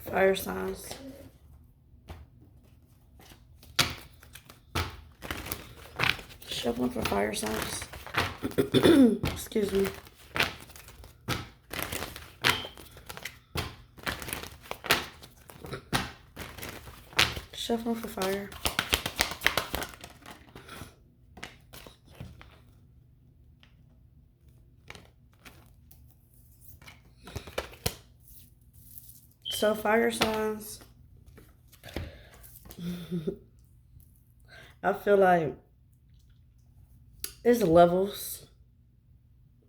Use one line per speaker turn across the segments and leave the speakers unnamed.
Fire signs. Shuffling for fire signs. Excuse me. Shuffling for fire. So fire signs. I feel like it's levels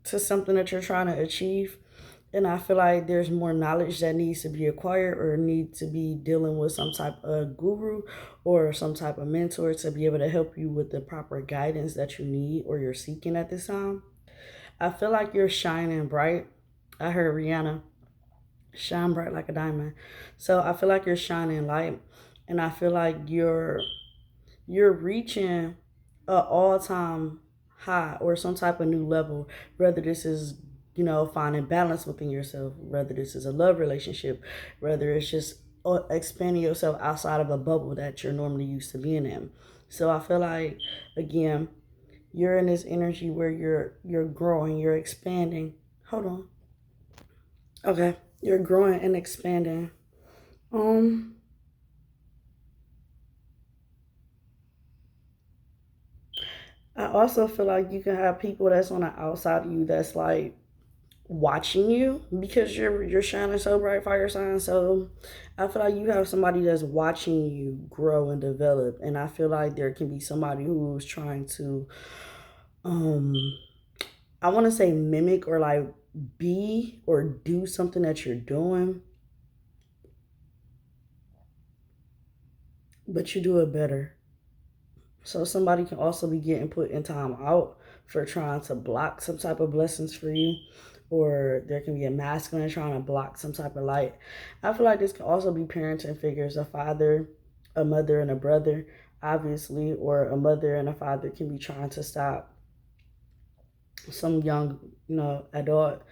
to something that you're trying to achieve. And I feel like there's more knowledge that needs to be acquired or need to be dealing with some type of guru or some type of mentor to be able to help you with the proper guidance that you need or you're seeking at this time. I feel like you're shining bright. I heard Rihanna shine bright like a diamond. So I feel like you're shining light, and I feel like you're reaching a all time high or some type of new level. Whether this is finding balance within yourself, whether this is a love relationship, whether it's just expanding yourself outside of a bubble that you're normally used to being in. So I feel like again you're in this energy where you're growing, you're expanding. Hold on. Okay. You're growing and expanding. Um, I also feel like you can have people that's on the outside of you that's like watching you because you're shining so bright, fire sign. So I feel like you have somebody that's watching you grow and develop, and I feel like there can be somebody who's trying to um I want to say mimic or like be or do something that you're doing, but you do it better. So somebody can also be getting put in time out for trying to block some type of blessings for you, or there can be a masculine trying to block some type of light. I feel like this can also be parenting figures, a father, a mother, and a brother, obviously, or a mother and a father can be trying to stop some young, adult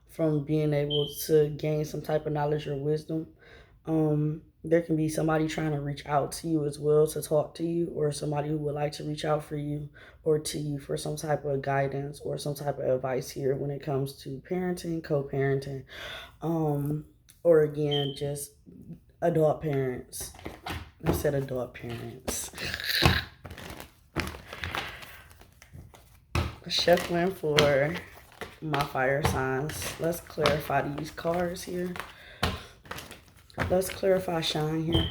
from being able to gain some type of knowledge or wisdom. There can be somebody trying to reach out to you as well to talk to you, or somebody who would like to reach out for you or to you for some type of guidance or some type of advice here when it comes to parenting, co-parenting, um, or again, just adult parents. I said adult parents. Shuffling for my fire signs. Let's clarify these cards here. Let's clarify shine here.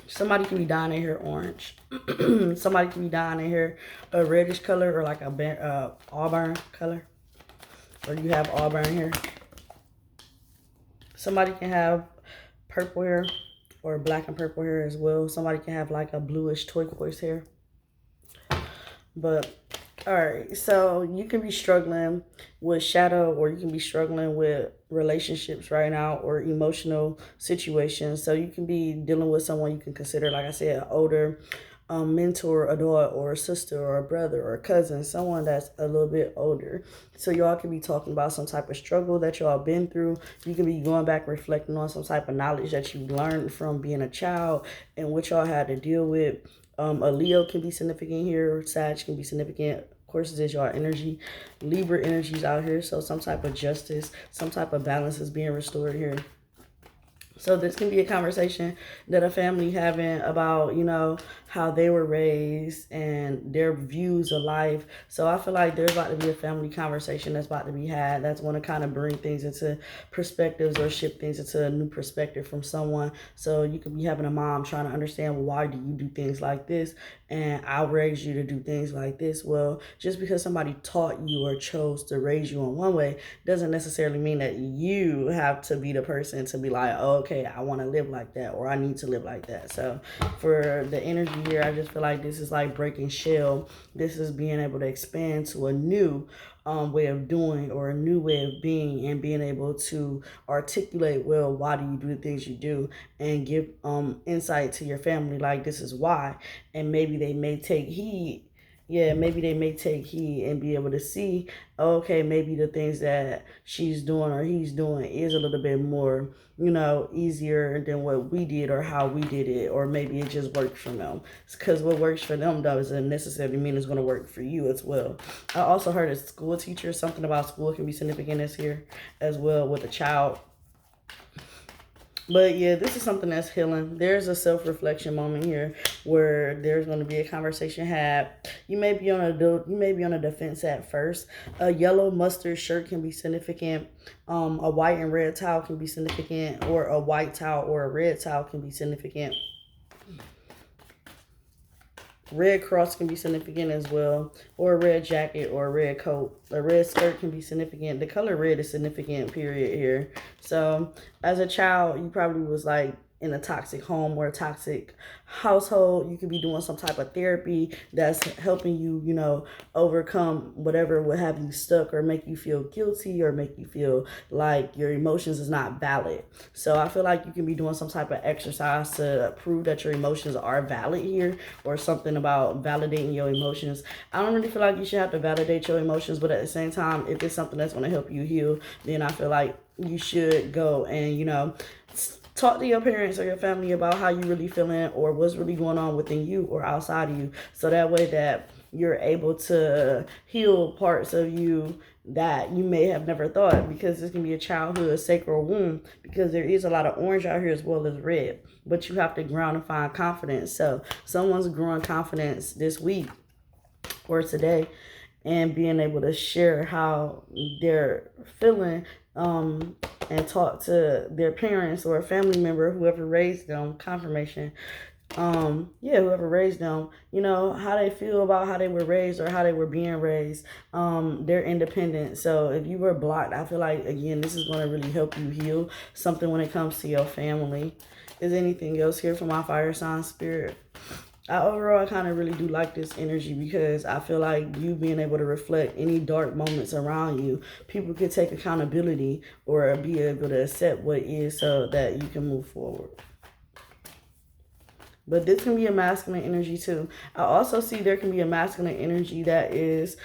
Somebody can be dyeing their hair orange. Somebody can be dyeing their hair a reddish color or like a auburn color. Or you have auburn hair. Somebody can have purple hair or black and purple hair as well. Somebody can have like a bluish turquoise hair. But all right, so you can be struggling with shadow, or you can be struggling with relationships right now or emotional situations. So you can be dealing with someone you can consider, like I said, an older mentor, adult, or a sister, or a brother, or a cousin, someone that's a little bit older. So y'all can be talking about some type of struggle that y'all been through. You can be going back reflecting on some type of knowledge that you learned from being a child and what y'all had to deal with. A Leo can be significant here. Sag can be significant. Of course, this is your energy. Libra energy is out here. So some type of justice, some type of balance is being restored here. So this can be a conversation that a family having about, how they were raised and their views of life. So I feel like there's about to be a family conversation that's about to be had that's going to kind of bring things into perspectives or shift things into a new perspective from someone. So you could be having a mom trying to understand, well, why do you do things like this? And I raised you to do things like this. Well, just because somebody taught you or chose to raise you in one way doesn't necessarily mean that you have to be the person to be like, oh, okay, I want to live like that, or I need to live like that. So for the energy here, I just feel like this is like breaking shell. This is being able to expand to a new way of doing or a new way of being, and being able to articulate, well, why do you do the things you do, and give insight to your family, like this is why. And maybe they may take heed yeah, maybe they may take heed and be able to see, okay, maybe the things that she's doing or he's doing is a little bit more, easier than what we did or how we did it, or maybe it just works for them. Because what works for them doesn't necessarily mean it's going to work for you as well. I also heard a school teacher, something about school can be significant this year as well with a child. But yeah, this is something that's healing. There's a self-reflection moment here where there's going to be a conversation had. You may be on a defense at first. A yellow mustard shirt can be significant. A white and red towel can be significant, or a white towel or a red towel can be significant. Red cross can be significant as well, or a red jacket or a red coat. A red skirt can be significant. The color red is significant, period, here. So as a child, you probably was like in a toxic home or a toxic household. You could be doing some type of therapy that's helping you, overcome whatever would have you stuck or make you feel guilty or make you feel like your emotions is not valid. So I feel like you can be doing some type of exercise to prove that your emotions are valid here, or something about validating your emotions. I don't really feel like you should have to validate your emotions, but at the same time, if it's something that's going to help you heal, then I feel like you should go and, talk to your parents or your family about how you really feeling or what's really going on within you or outside of you, so that way that you're able to heal parts of you that you may have never thought, because this can be a childhood sacral wound, because there is a lot of orange out here as well as red, but you have to ground and find confidence. So someone's growing confidence this week or today and being able to share how they're feeling, and talk to their parents or a family member, whoever raised them, confirmation. Whoever raised them, how they feel about how they were raised or how they were being raised. They're independent. So if you were blocked, I feel like, again, this is going to really help you heal something when it comes to your family. Is anything else here for my fire sign spirit? Overall, I kind of really do like this energy, because I feel like you being able to reflect any dark moments around you, people can take accountability or be able to accept what is, so that you can move forward. But this can be a masculine energy too. I also see there can be a masculine energy that is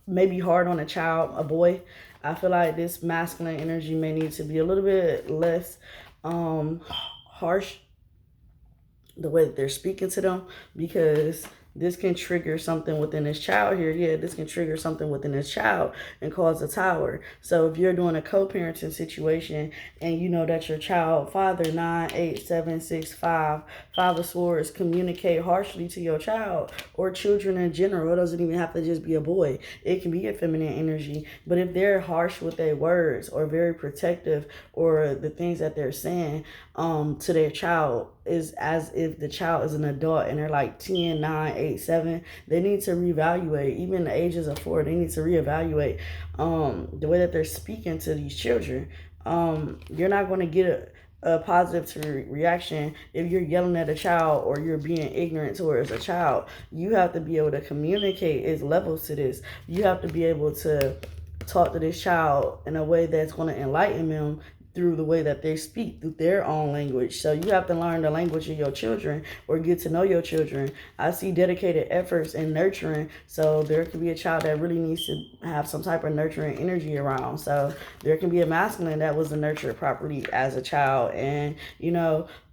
maybe hard on a child, a boy. I feel like this masculine energy may need to be a little bit less harsh, the way that they're speaking to them, because this can trigger something within this child here. Yeah, this can trigger something within this child and cause a tower. So if you're doing a co-parenting situation and you know that your child, father 9, 8, 7, 6, 5, 5 of swords, communicate harshly to your child, or children in general, it doesn't even have to just be a boy. It can be a feminine energy. But if they're harsh with their words or very protective, or the things that they're saying to their child is as if the child is an adult and they're like 10, 9, 8, 7, they need to reevaluate. Even the ages of 4, they need to reevaluate the way that they're speaking to these children. You're not going to get a positive reaction if you're yelling at a child or you're being ignorant towards a child. You have to be able to communicate. It's levels to this. You have to be able to talk to this child in a way that's going to enlighten them through the way that they speak, through their own language. So you have to learn the language of your children or get to know your children. I see dedicated efforts in nurturing. So there could be a child that really needs to have some type of nurturing energy around. So there can be a masculine that was nurtured properly as a child. And,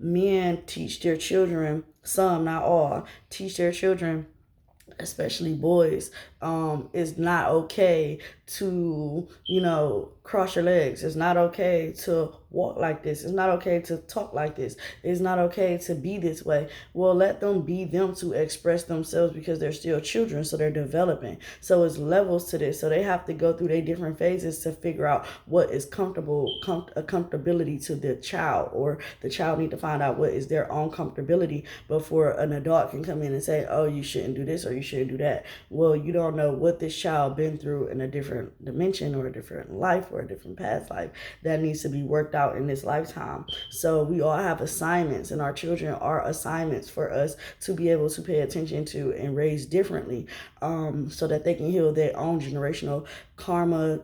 men teach their children, some, not all, teach their children, especially boys, it's not okay to, cross your legs. It's not okay to walk like this. It's not okay to talk like this. It's not okay to be this way. Well, let them be them to express themselves, because they're still children, so they're developing. So it's levels to this. So they have to go through their different phases to figure out what is comfortability to the child, or the child need to find out what is their own comfortability before an adult can come in and say, oh, you shouldn't do this or you shouldn't do that. Well, you don't know what this child been through in a different dimension or a different life or a different past life that needs to be worked out in this lifetime. So we all have assignments, and our children are assignments for us to be able to pay attention to and raise differently, so that they can heal their own generational karma,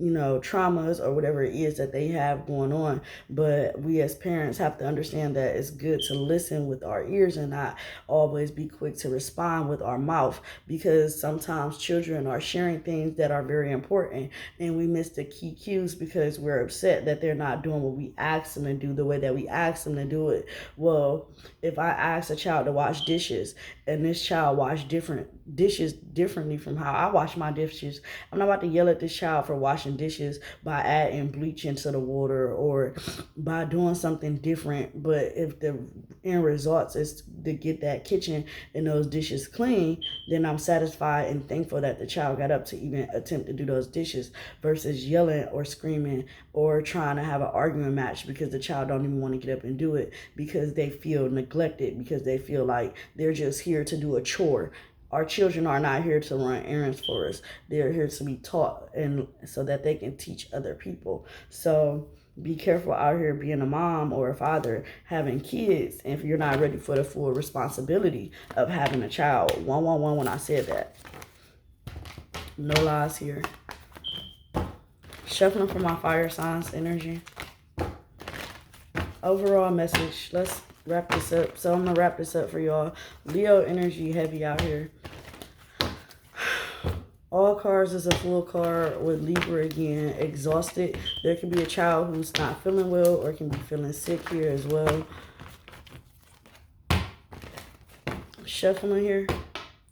traumas or whatever it is that they have going on. But we as parents have to understand that it's good to listen with our ears and not always be quick to respond with our mouth, because sometimes children are sharing things that are very important and we miss the key cues because we're upset that they're not doing what we ask them to do the way that we ask them to do it. Well, if I ask a child to wash dishes and this child wash different dishes differently from how I wash my dishes, I'm not about to yell at this child for washing dishes by adding bleach into the water or by doing something different. But if the end result is to get that kitchen and those dishes clean, then I'm satisfied and thankful that the child got up to even attempt to do those dishes, versus yelling or screaming or trying to have an argument match because the child don't even want to get up and do it because they feel neglected, because they feel like they're just here to do a chore. Our children are not here to run errands for us. They're here to be taught, and so that they can teach other people. So be careful out here being a mom or a father having kids if you're not ready for the full responsibility of having a child. 111 when I said that. No lies here. Shuffling for my fire signs energy. Overall message. Let's wrap this up. So I'm going to wrap this up for y'all. Leo energy heavy out here. All cards is a full card with Libra again. Exhausted. There can be a child who's not feeling well or can be feeling sick here as well. Shuffling here.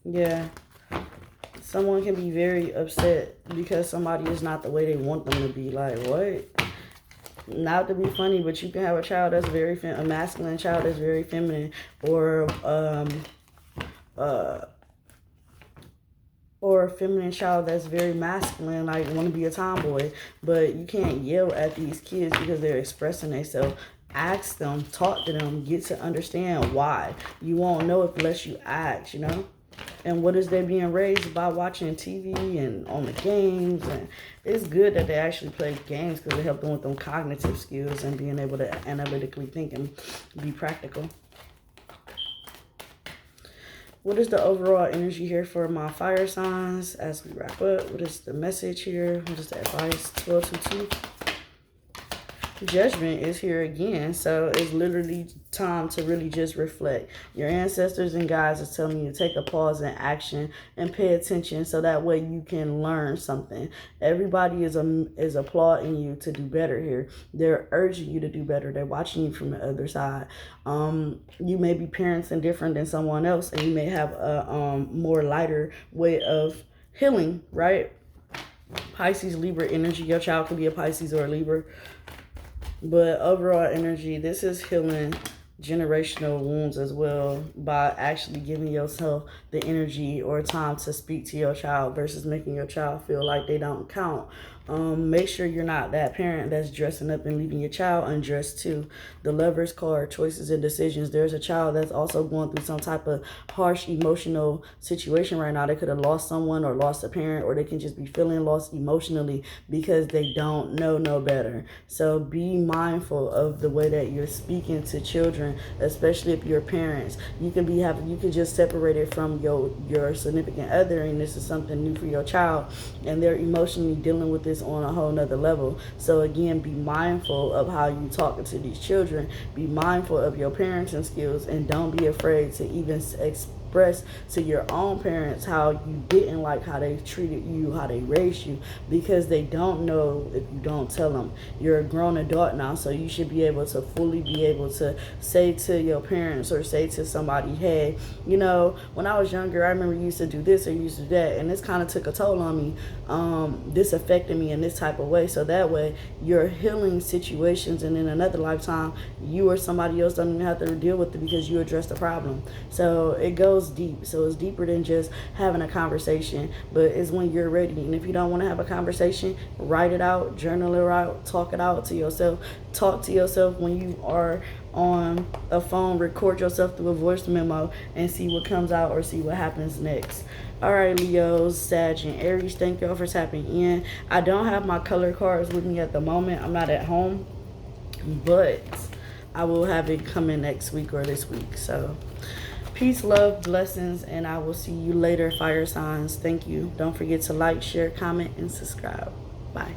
Yeah. Someone can be very upset because somebody is not the way they want them to be. Like, what? Not to be funny, but you can have a child that's very a masculine child that's very feminine, or a feminine child that's very masculine, like want to be a tomboy. But you can't yell at these kids because they're expressing themselves. Ask them, talk to them, get to understand why. You won't know it unless you ask, And what is they being raised by? Watching TV and on the games. And it's good that they actually play games because it helps them with them cognitive skills and being able to analytically think and be practical. What is the overall energy here for my fire signs as we wrap up? What is the message here? What is the advice? 1222. Judgment is here again, so it's literally time to really just reflect. Your ancestors and guides is telling you to take a pause in action and pay attention, so that way you can learn something. Everybody is applauding you to do better here. They're urging you to do better. They're watching you from the other side. You may be parenting different than someone else, and you may have a more lighter way of healing, right? Pisces, Libra energy. Your child could be a Pisces or a Libra. But overall energy, this is healing generational wounds as well by actually giving yourself the energy or time to speak to your child versus making your child feel like they don't count. Make sure you're not that parent that's dressing up and leaving your child undressed too. The Lover's card, choices and decisions. There's a child that's also going through some type of harsh emotional situation right now. They could have lost someone or lost a parent, or they can just be feeling lost emotionally because they don't know no better. So be mindful of the way that you're speaking to children, especially if you're parents. You can just separate it from your significant other, and this is something new for your child, and they're emotionally dealing with this on a whole nother level. So again, be mindful of how you talk to these children. Be mindful of your parenting skills, and don't be afraid to even express to your own parents how you didn't like how they treated you, how they raised you, because they don't know if you don't tell them. You're a grown adult now, so you should be able to fully be able to say to your parents or say to somebody, hey, when I was younger, I remember you used to do this or you used to do that, and this kind of took a toll on me. This affected me in this type of way. So that way you're healing situations, and in another lifetime you or somebody else don't even have to deal with it because you addressed the problem. So it goes deep. So it's deeper than just having a conversation, but it's when you're ready. And if you don't want to have a conversation, write it out, journal it out, talk it out to yourself. Talk to yourself when you are on a phone. Record yourself through a voice memo and see what comes out or see what happens next. All right, Leos, Sag, and Aries, thank y'all for tapping in. I don't have my color cards with me at the moment. I'm not at home, but I will have it coming next week or this week. So peace, love, blessings, and I will see you later, fire signs. Thank you. Don't forget to like, share, comment, and subscribe. Bye.